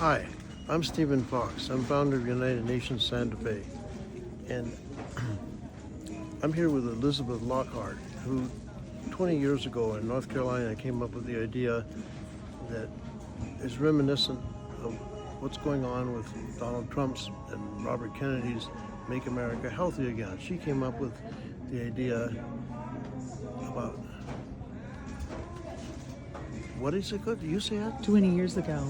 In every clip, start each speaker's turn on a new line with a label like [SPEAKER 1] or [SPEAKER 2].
[SPEAKER 1] Hi, I'm Stephen Fox. I'm founder of United Nations Santa Fe. And I'm here with Elizabeth Lockhart, who 20 years ago in North Carolina came up with the idea that is reminiscent of what's going on with Donald Trump's and Robert Kennedy's Make America Healthy Again. She came up with the idea about, what is it called? You say it?
[SPEAKER 2] 20 years ago.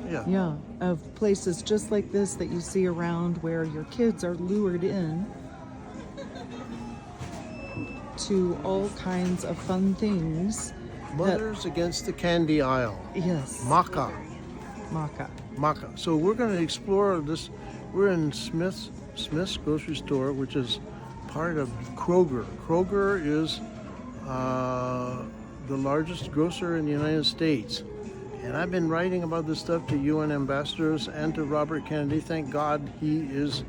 [SPEAKER 1] Yeah.
[SPEAKER 2] Of places just like this that you see around where your kids are lured in to all kinds of fun things.
[SPEAKER 1] Mothers Against the Candy Aisle.
[SPEAKER 2] Yes.
[SPEAKER 1] Maca. So we're going to explore this. We're in Smith's grocery store, which is part of Kroger. Kroger is the largest grocer in the United States. And I've been writing about this stuff to UN ambassadors and to Robert Kennedy. Thank God he is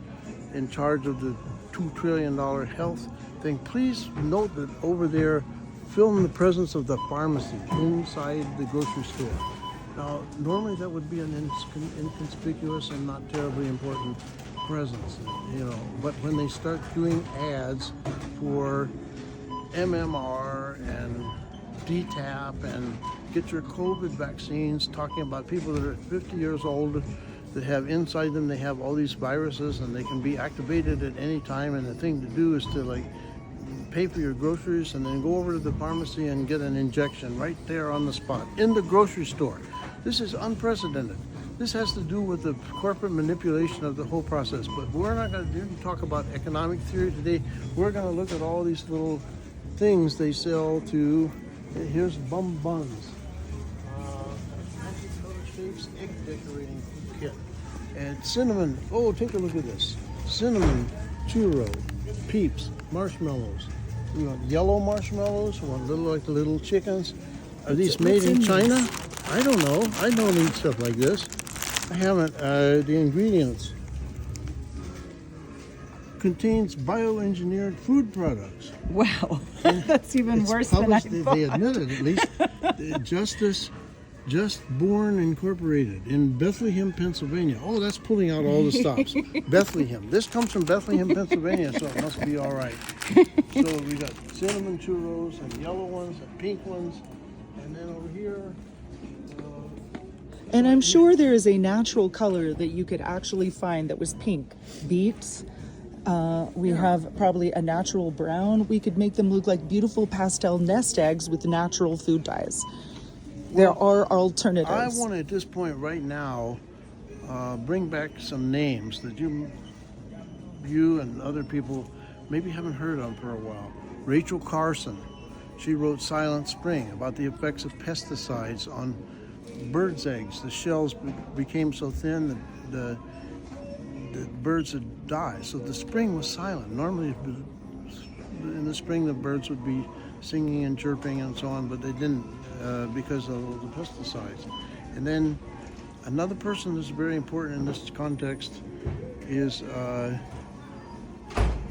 [SPEAKER 1] in charge of the $2 trillion health thing. Please note that over there, film the presence of the pharmacy inside the grocery store. Now, normally that would be an inconspicuous and not terribly important presence, but when they start doing ads for MMR and DTaP and get your COVID vaccines, talking about people that are 50 years old that have inside them, they have all these viruses and they can be activated at any time, and the thing to do is to pay for your groceries and then go over to the pharmacy and get an injection right there on the spot in the grocery store. This is unprecedented. This has to do with the corporate manipulation of the whole process, but we're not going to talk about economic theory today. We're going to look at all these little things they sell to. Here's bum buns, color shapes, egg decorating kit, and cinnamon. Oh, take a look at this: cinnamon churro, Peeps, marshmallows. You want yellow marshmallows? You want little chickens? Are these made in China? I don't know. I don't eat stuff like this. I haven't. The ingredients contains bioengineered food products.
[SPEAKER 2] Wow, that's even worse than I thought.
[SPEAKER 1] They admitted, at least. Just Born Incorporated in Bethlehem, Pennsylvania. Oh, that's pulling out all the stops. Bethlehem. This comes from Bethlehem, Pennsylvania, so it must be all right. So we got cinnamon churros and yellow ones and pink ones, and then over here.
[SPEAKER 2] And I'm sure there is a natural color that you could actually find that was pink. Beets. We have probably a natural brown. We could make them look like beautiful pastel nest eggs with natural food dyes. There are alternatives.
[SPEAKER 1] I want to, at this point right now, bring back some names that you and other people maybe haven't heard of for a while. Rachel Carson. She wrote Silent Spring about the effects of pesticides on birds' eggs. The shells became so thin that the birds would die. So the spring was silent. Normally in the spring the birds would be singing and chirping and so on, but they didn't because of the pesticides. And then another person that's very important in this context is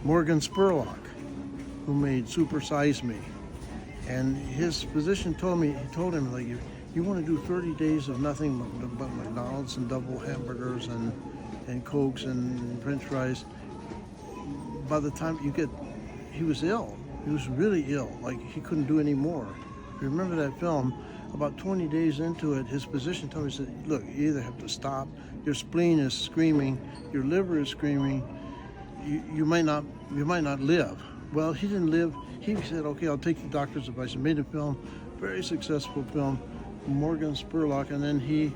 [SPEAKER 1] Morgan Spurlock, who made Super Size Me. And his physician told him, you want to do 30 days of nothing but McDonald's and double hamburgers and Cokes and French fries. By the time he was ill. He was really ill. He couldn't do any more. If you remember that film, about 20 days into it, his physician told me, he said, look, you either have to stop, your spleen is screaming, your liver is screaming, you might not live. Well, he didn't live. He said, okay, I'll take the doctor's advice. He made a film, very successful film, Morgan Spurlock, and then he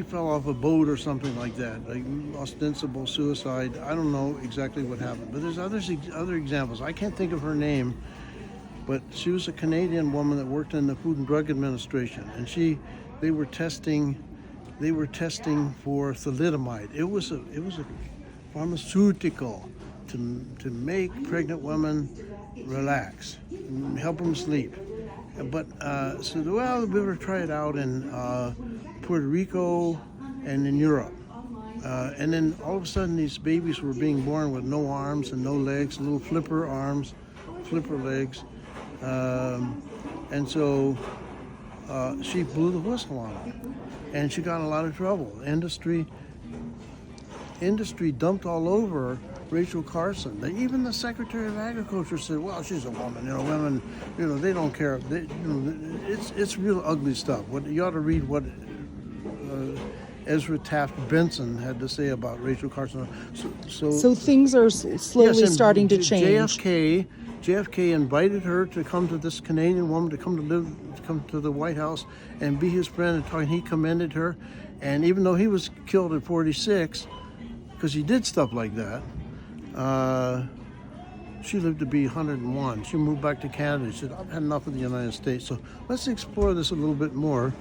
[SPEAKER 1] fell off a boat or something like that, ostensible suicide. I don't know exactly what happened, but there's other examples. I can't think of her name, but she was a Canadian woman that worked in the Food and Drug Administration, and they were testing for thalidomide. It was a pharmaceutical to make pregnant women relax, and help them sleep. But we were try it out in Puerto Rico and in Europe. And then all of a sudden these babies were being born with no arms and no legs, little flipper arms, flipper legs. And so she blew the whistle on them. and she got in a lot of trouble. Industry dumped all over Rachel Carson. Even the Secretary of Agriculture said, "Well, she's a woman. Women, they don't care. It's real ugly stuff. You ought to read what Ezra Taft Benson had to say about Rachel Carson."
[SPEAKER 2] So things are slowly
[SPEAKER 1] and
[SPEAKER 2] starting to change.
[SPEAKER 1] JFK invited her to come to this Canadian woman to come to the White House and be his friend and talk. And he commended her, and even though he was killed at 46, because he did stuff like that, she lived to be 101. She moved back to Canada. She said, "I've had enough of the United States." So let's explore this a little bit more.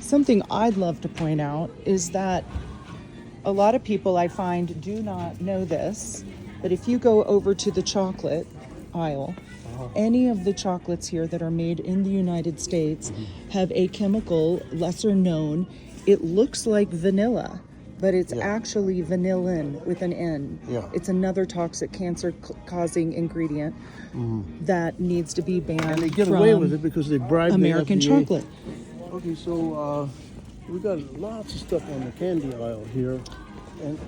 [SPEAKER 2] Something I'd love to point out is that a lot of people I find do not know this, but if you go over to the chocolate aisle, any of the chocolates here that are made in the United States have a chemical lesser known. It looks like vanilla, but it's actually vanillin with an N.
[SPEAKER 1] Yeah.
[SPEAKER 2] It's another toxic cancer-causing ingredient that needs to be banned
[SPEAKER 1] And they get
[SPEAKER 2] from
[SPEAKER 1] away with it because they bribe
[SPEAKER 2] American
[SPEAKER 1] the FDA.
[SPEAKER 2] chocolate.
[SPEAKER 1] Okay, so we got lots of stuff on the candy aisle here, and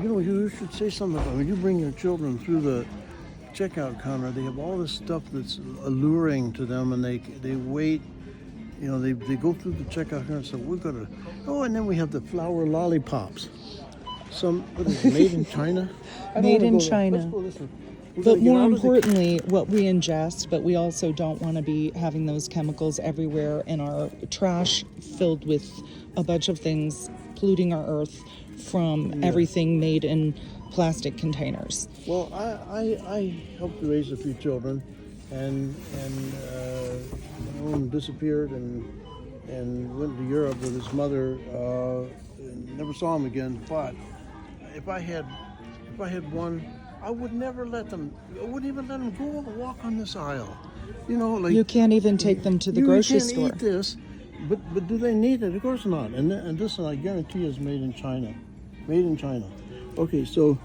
[SPEAKER 1] you should say something about when you bring your children through the checkout counter. They have all this stuff that's alluring to them, and they wait. They go through the checkout counter and say, "We're gonna." Oh, and then we have the flour lollipops. What is it, made in China?
[SPEAKER 2] Made in China.
[SPEAKER 1] Let's go listen.
[SPEAKER 2] But more importantly, what we ingest, but we also don't want to be having those chemicals everywhere in our trash filled with a bunch of things polluting our earth from everything made in plastic containers.
[SPEAKER 1] Well, I helped raise a few children, and one disappeared and went to Europe with his mother. Never saw him again. But if I had one, I would never let them. I wouldn't even let them go walk on this aisle.
[SPEAKER 2] You can't even take them to the grocery store.
[SPEAKER 1] You can't eat this, but do they need it? Of course not. And this, I guarantee, is made in China. Made in China. Okay, so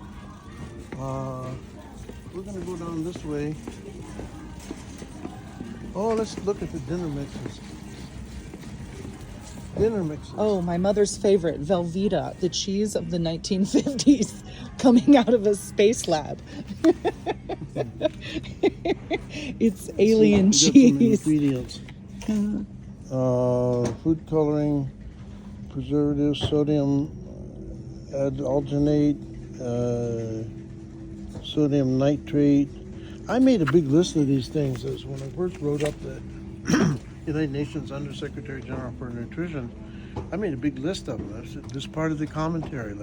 [SPEAKER 1] we're gonna go down this way. Oh, let's look at the dinner mixes. Dinner mixes.
[SPEAKER 2] Oh, my mother's favorite, Velveeta, the cheese of the 1950s, coming out of a space lab. It's alien cheese.
[SPEAKER 1] Some ingredients. Food coloring, preservatives, sodium alginate, sodium nitrate. I made a big list of these things as when I first wrote up the United Nations Undersecretary General for Nutrition. I made a big list of them. I said, this part of the commentary,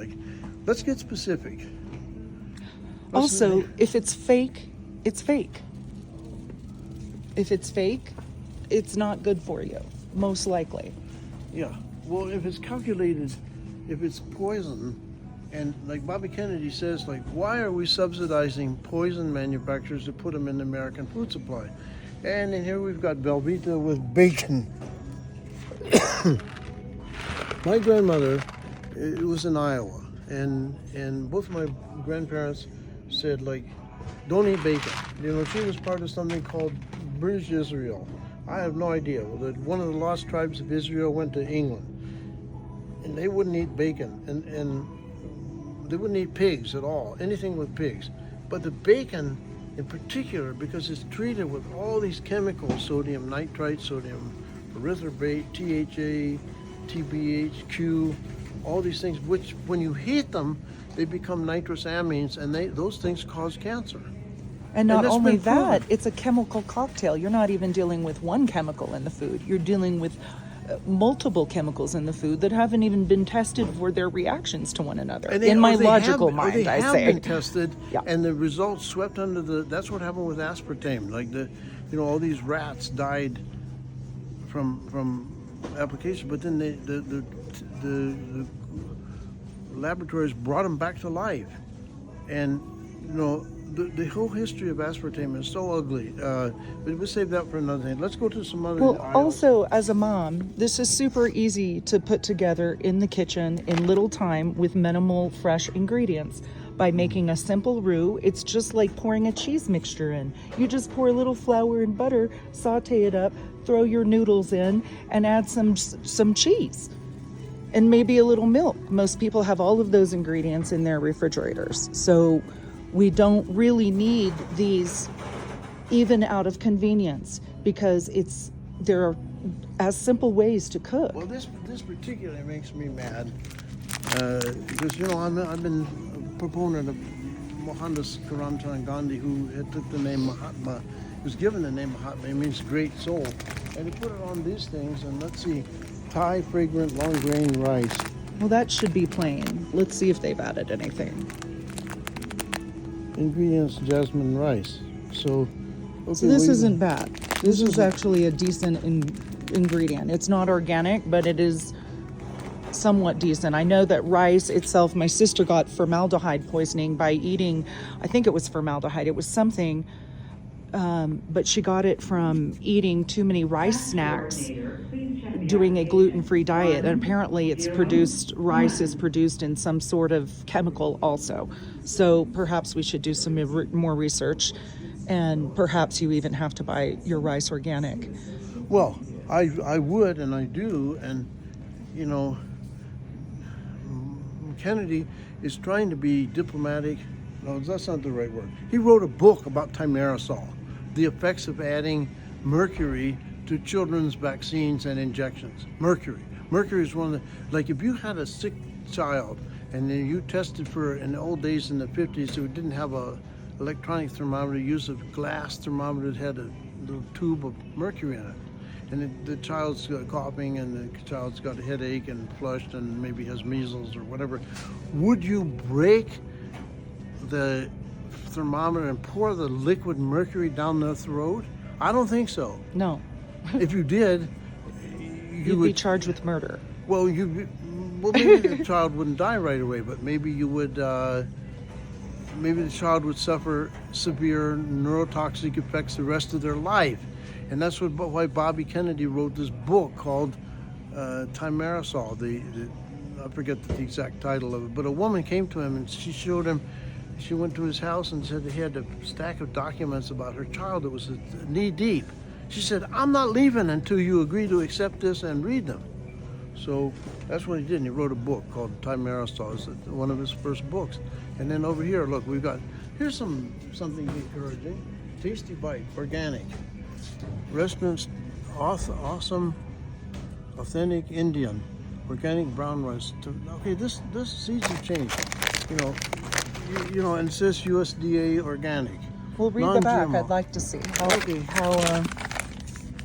[SPEAKER 1] let's get specific.
[SPEAKER 2] Also, if it's fake, it's fake. If it's fake, it's not good for you, most likely.
[SPEAKER 1] Yeah. Well, if it's calculated, if it's poison, and like Bobby Kennedy says, why are we subsidizing poison manufacturers to put them in the American food supply? And then here we've got Velveeta with bacon. My grandmother, it was in Iowa, and both my grandparents said, don't eat bacon. She was part of something called British Israel. I have no idea. Well, one of the lost tribes of Israel went to England, and they wouldn't eat bacon, and they wouldn't eat pigs at all, anything with pigs. But the bacon in particular, because it's treated with all these chemicals, sodium nitrite, sodium erythorbate, THA, TBHQ, all these things, which when you heat them, they become nitrous amines, and those things cause cancer.
[SPEAKER 2] And not only that, it's a chemical cocktail. You're not even dealing with one chemical in the food. You're dealing with multiple chemicals in the food that haven't even been tested for their reactions to one another. In my logical mind, I say.
[SPEAKER 1] They have been tested, and the results swept under that's what happened with aspartame. All these rats died from application, but then the laboratories brought them back to life. And, the whole history of aspartame is so ugly, but we'll save that for another thing. Let's go to some other aisles.
[SPEAKER 2] Also, as a mom, this is super easy to put together in the kitchen in little time with minimal fresh ingredients. by making a simple roux. It's just like pouring a cheese mixture in. You just pour a little flour and butter, saute it up, throw your noodles in, and add some cheese and maybe a little milk. Most people have all of those ingredients in their refrigerators. So we don't really need these even out of convenience, because there are as simple ways to cook.
[SPEAKER 1] Well, this particularly makes me mad because I've been a proponent of Mohandas Karamchand Gandhi, who had took the name Mahatma, was given the name Mahatma. It means great soul, and he put it on these things. And let's see, Thai fragrant long grain rice.
[SPEAKER 2] Well, that should be plain. Let's see if they've added anything.
[SPEAKER 1] Ingredients: jasmine rice. So
[SPEAKER 2] this isn't bad. This is actually a decent ingredient. It's not organic, but it is somewhat decent. I know that rice itself, my sister got formaldehyde poisoning by eating, I think it was formaldehyde, it was something, but she got it from eating too many rice snacks, doing a gluten-free diet, and apparently rice is produced in some sort of chemical also. So perhaps we should do some more research, and perhaps you even have to buy your rice organic.
[SPEAKER 1] Well, I would, and I do, and Kennedy is trying to be diplomatic. No, that's not the right word. He wrote a book about thimerosal, the effects of adding mercury to children's vaccines and injections. Mercury is one of the, like if you had a sick child and then you tested for, in the old days in the 50s, who didn't have a electronic thermometer, used a glass thermometer that had a little tube of mercury in it. And the child's coughing, and the child's got a headache and flushed and maybe has measles or whatever. Would you break the thermometer and pour the liquid mercury down their throat? I don't think so.
[SPEAKER 2] No.
[SPEAKER 1] If you did,
[SPEAKER 2] you'd be charged with murder.
[SPEAKER 1] Well, maybe the child wouldn't die right away, but maybe you would. Maybe the child would suffer severe neurotoxic effects the rest of their life. And that's why Bobby Kennedy wrote this book called Thimerosal. I forget the exact title of it, but a woman came to him and she went to his house and said he had a stack of documents about her child that was knee deep. She said, "I'm not leaving until you agree to accept this and read them." So that's what he did, and he wrote a book called Thimerosal. It's one of his first books. And then over here, look, here's something encouraging. Tasty Bite, organic. Restaurant's awesome, authentic Indian, organic brown rice. Okay, this seeds have changed. And it says USDA organic.
[SPEAKER 2] We'll read the back. I'd like to see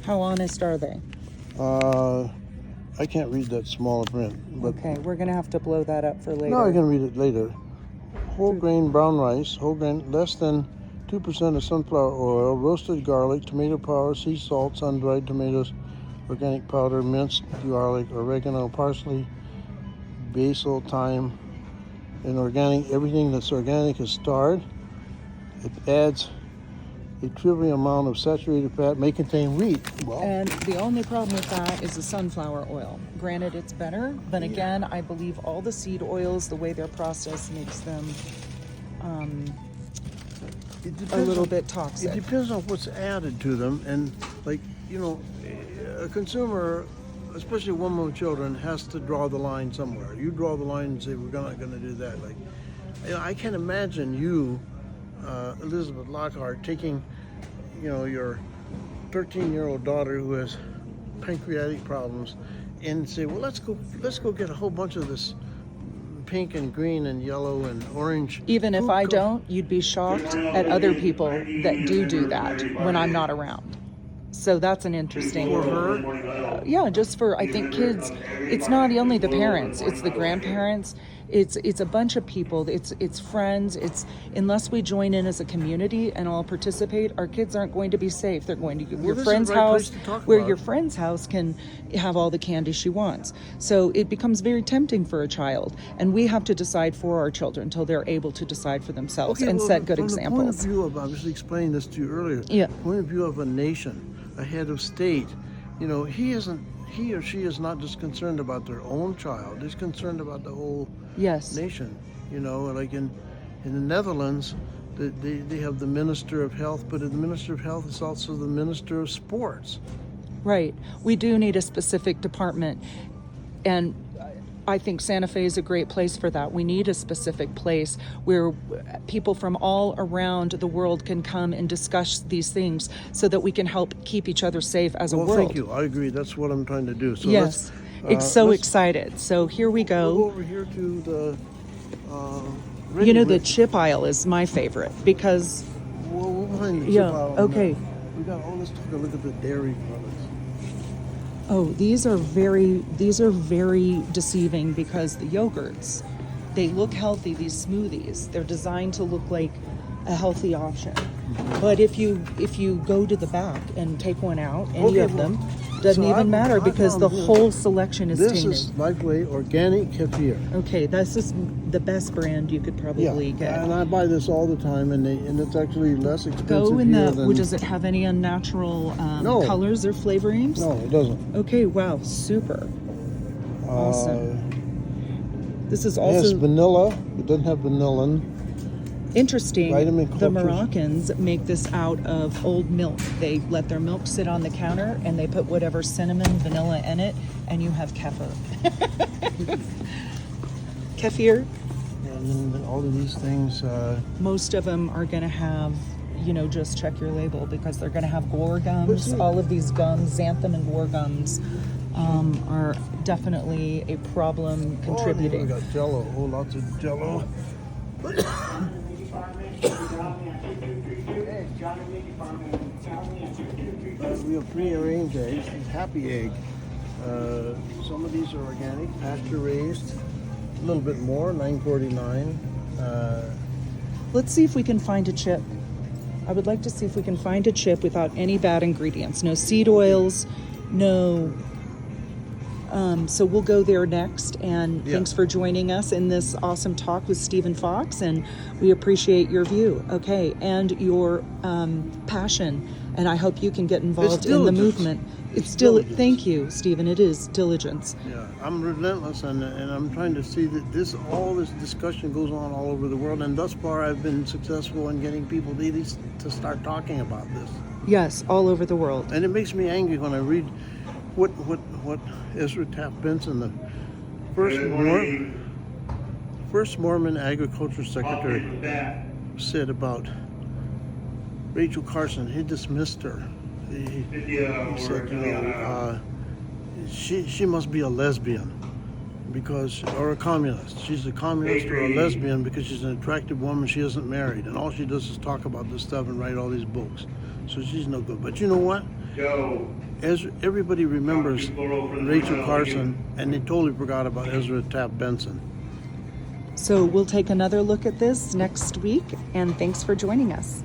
[SPEAKER 2] how honest are they.
[SPEAKER 1] I can't read that small print. But
[SPEAKER 2] okay, we're gonna have to blow that up for later.
[SPEAKER 1] No, I can read it later. Whole grain brown rice, whole grain, less than 2% of sunflower oil, roasted garlic, tomato powder, sea salt, sun-dried tomatoes, organic powder, minced garlic, oregano, parsley, basil, thyme, and organic. Everything that's organic is starred. It adds a trivial amount of saturated fat, may contain wheat. Well,
[SPEAKER 2] and the only problem with that is the sunflower oil. Granted, it's better, but again, I believe all the seed oils, the way they're processed, makes them a little bit toxic.
[SPEAKER 1] It depends on what's added to them, and a consumer, especially a woman with children, has to draw the line somewhere. You draw the line and say, we're not going to do that. I can't imagine you, Elizabeth Lockhart, taking, your 13-year-old daughter who has pancreatic problems and say, well, let's go get a whole bunch of this pink and green and yellow and orange.
[SPEAKER 2] Even if I don't, you'd be shocked at other people that do that when I'm not around. So that's an interesting.
[SPEAKER 1] For her?
[SPEAKER 2] Yeah, just for, I think, kids. It's not only the parents, it's the grandparents. It's a bunch of people. It's friends. It's unless we join in as a community and all participate, our kids aren't going to be safe. They're going to your friend's house, where your friend's house can have all the candy she wants. So it becomes very tempting for a child, and we have to decide for our children until they're able to decide for themselves and set good examples.
[SPEAKER 1] From the point of view of, I was explaining this to you earlier.
[SPEAKER 2] Yeah.
[SPEAKER 1] Point of view of a nation, a head of state, he or she is not just concerned about their own child. He's concerned about the whole
[SPEAKER 2] yes.
[SPEAKER 1] nation. In the Netherlands, they have the Minister of Health, but the Minister of Health is also the Minister of Sports.
[SPEAKER 2] Right. We do need a specific department, and I think Santa Fe is a great place for that. We need a specific place where people from all around the world can come and discuss these things so that we can help keep each other safe as a
[SPEAKER 1] Well,
[SPEAKER 2] world.
[SPEAKER 1] thank you. I agree. That's what I'm trying to do. So
[SPEAKER 2] Yes.
[SPEAKER 1] let's,
[SPEAKER 2] So excited. So here we
[SPEAKER 1] we'll go
[SPEAKER 2] go.
[SPEAKER 1] over here to the.
[SPEAKER 2] You know, the chip aisle is my favorite because,
[SPEAKER 1] We'll find the chip
[SPEAKER 2] yeah,
[SPEAKER 1] aisle.
[SPEAKER 2] okay.
[SPEAKER 1] We got. Oh, let's take a look at the dairy products.
[SPEAKER 2] Oh, these are very deceiving because the yogurts, they look healthy, these smoothies. They're designed to look like a healthy option. But if you go to the back and take one out, any of them, doesn't
[SPEAKER 1] so
[SPEAKER 2] even
[SPEAKER 1] I
[SPEAKER 2] matter because
[SPEAKER 1] found
[SPEAKER 2] the
[SPEAKER 1] this.
[SPEAKER 2] whole selection is
[SPEAKER 1] This
[SPEAKER 2] tainted.
[SPEAKER 1] is Lifeway Organic Kefir.
[SPEAKER 2] Okay, this is the best brand you could probably get.
[SPEAKER 1] and I buy this all the time, and it's actually less expensive
[SPEAKER 2] Go in
[SPEAKER 1] here
[SPEAKER 2] the.
[SPEAKER 1] than.
[SPEAKER 2] Does it have any unnatural
[SPEAKER 1] No.
[SPEAKER 2] colors or flavorings?
[SPEAKER 1] No, it doesn't.
[SPEAKER 2] Okay, wow, super. Awesome. This is
[SPEAKER 1] Yes,
[SPEAKER 2] also
[SPEAKER 1] vanilla. It doesn't have vanillin.
[SPEAKER 2] interesting.
[SPEAKER 1] Vitamin
[SPEAKER 2] The
[SPEAKER 1] cultures.
[SPEAKER 2] Moroccans make this out of old milk. They let their milk sit on the counter and they put whatever cinnamon, vanilla in it, and you have kefir. Kefir.
[SPEAKER 1] And then all of these things.
[SPEAKER 2] Most of them are going to have, just check your label because they're going to have guar
[SPEAKER 1] But
[SPEAKER 2] gums.
[SPEAKER 1] see-
[SPEAKER 2] All of these gums, xanthan and guar gums, are definitely a problem
[SPEAKER 1] We
[SPEAKER 2] contributing.
[SPEAKER 1] got Jello. Oh, lots of Jello. We have pre-arranged eggs. Happy egg. Some of these are organic, pasture raised. A little bit more, $9.49.
[SPEAKER 2] Let's see if we can find a chip. I would like to see if we can find a chip without any bad ingredients. No seed oils, no. So we'll go there next. And
[SPEAKER 1] Yeah.
[SPEAKER 2] thanks for joining us in this awesome talk with Stephen Fox. And we appreciate your view, okay, and your passion. And I hope you can get involved in the
[SPEAKER 1] diligence.
[SPEAKER 2] movement.
[SPEAKER 1] It's
[SPEAKER 2] still.
[SPEAKER 1] diligence.
[SPEAKER 2] Thank you, Stephen. It is diligence.
[SPEAKER 1] Yeah, I'm relentless, and I'm trying to see that all this discussion goes on all over the world. And thus far, I've been successful in getting people to start talking about this.
[SPEAKER 2] Yes, all over the world.
[SPEAKER 1] And it makes me angry when I read what Ezra Taft Benson, the first Mormon Agriculture Secretary, said about Rachel Carson. He dismissed her. He said, she must be a lesbian or a communist. She's a communist or a lesbian because she's an attractive woman. She isn't married, and all she does is talk about this stuff and write all these books. So she's no good. But you know what? Everybody remembers Rachel Carson, and they totally forgot about Ezra Taft Benson.
[SPEAKER 2] So we'll take another look at this next week. And thanks for joining us.